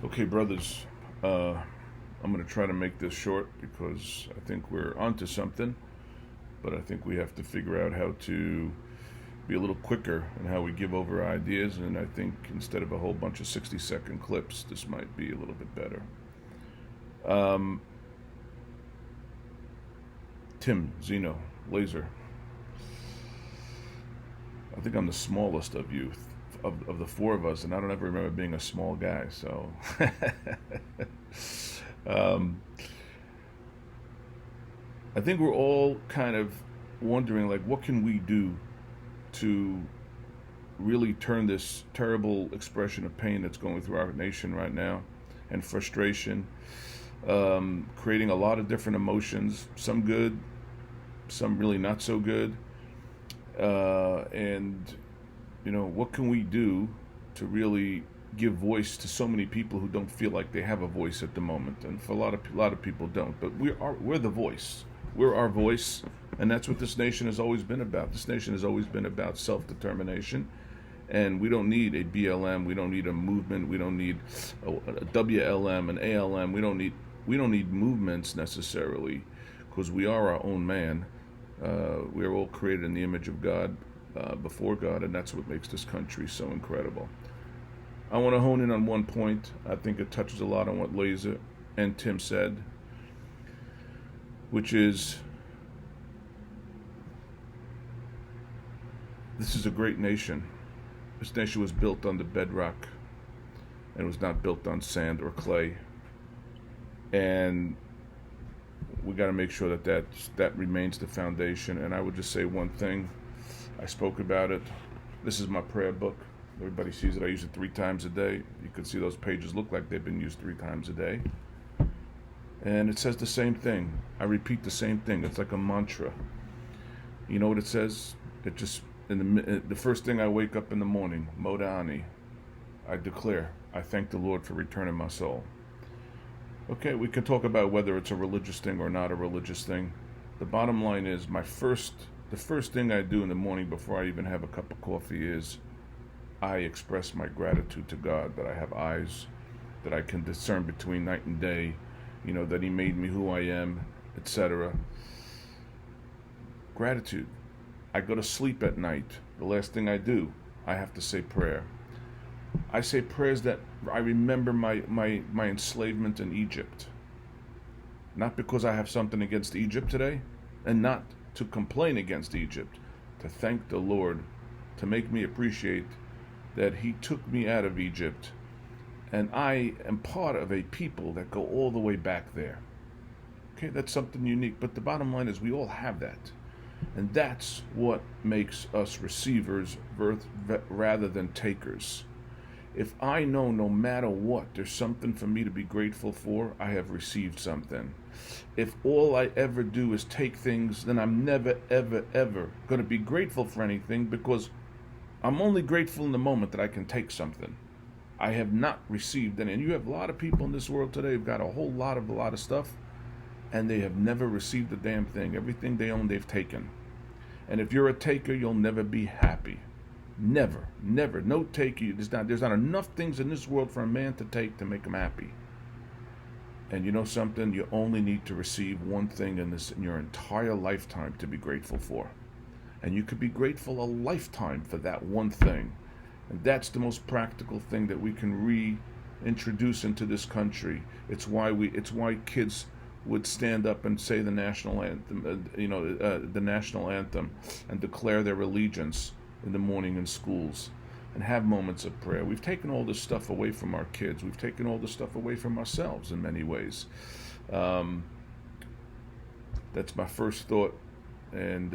Okay, brothers, I'm going to try to make this short because I think we're onto something, but I think we have to figure out how to be a little quicker in how we give over ideas. And I think instead of a whole bunch of 60-second clips, this might be a little bit better. Um, Tim, Zeno, Laser, I think I'm the smallest of you, of the four of us, and I don't ever remember being a small guy, so. um, I think we're all kind of wondering, like, what can we do to really turn this terrible expression of pain that's going through our nation right now and frustration, creating a lot of different emotions, some good, some really not so good. And, what can we do to really give voice to so many people who don't feel like they have a voice at the moment? And for a lot of people don't, but we're the voice. We're our voice, and that's what this nation has always been about. This nation has always been about self-determination, and we don't need a BLM. We don't need a movement. We don't need a WLM, an ALM. We don't need movements necessarily, because we are our own man. We are all created in the image of God, before God, and that's what makes this country so incredible. I want to hone in on one point. I think it touches a lot on what Laser and Tim said, which is this is a great nation. This nation was built on the bedrock and was not built on sand or clay. And we got to make sure that remains the foundation. And I would just say one thing. I spoke about it. This is my prayer book. Everybody sees it. I use it 3 times a day. You can see those pages look like they've been used 3 times a day. And it says the same thing. I repeat the same thing. It's like a mantra. You know what it says? It just, in the first thing I wake up in the morning, Modani, I declare, I thank the Lord for returning my soul. Okay, we can talk about whether it's a religious thing or not a religious thing. The bottom line is the first thing I do in the morning before I even have a cup of coffee is I express my gratitude to God that I have eyes, that I can discern between night and day, that He made me who I am, etc. Gratitude. I go to sleep at night. The last thing I do, I have to say prayer. I say prayers that I remember my enslavement in Egypt. Not because I have something against Egypt today, and not to complain against Egypt, to thank the Lord, to make me appreciate that He took me out of Egypt, and I am part of a people that go all the way back there. Okay, that's something unique, but the bottom line is we all have that. And that's what makes us receivers rather than takers. If I know no matter what, there's something for me to be grateful for, I have received something. If all I ever do is take things, then I'm never, ever, ever going to be grateful for anything, because I'm only grateful in the moment that I can take something. I have not received any. And you have a lot of people in this world today who've got a lot of stuff, and they have never received a damn thing. Everything they own, they've taken. And if you're a taker, you'll never be happy. Never, never. No taker. There's not enough things in this world for a man to take to make him happy. And you know something? You only need to receive one thing in your entire lifetime to be grateful for. And you could be grateful a lifetime for that one thing. And that's the most practical thing that we can reintroduce into this country. It's why kids would stand up and say the national anthem, the national anthem, and declare their allegiance in the morning in schools, and have moments of prayer. We've taken all this stuff away from our kids. We've taken all this stuff away from ourselves in many ways. That's my first thought, and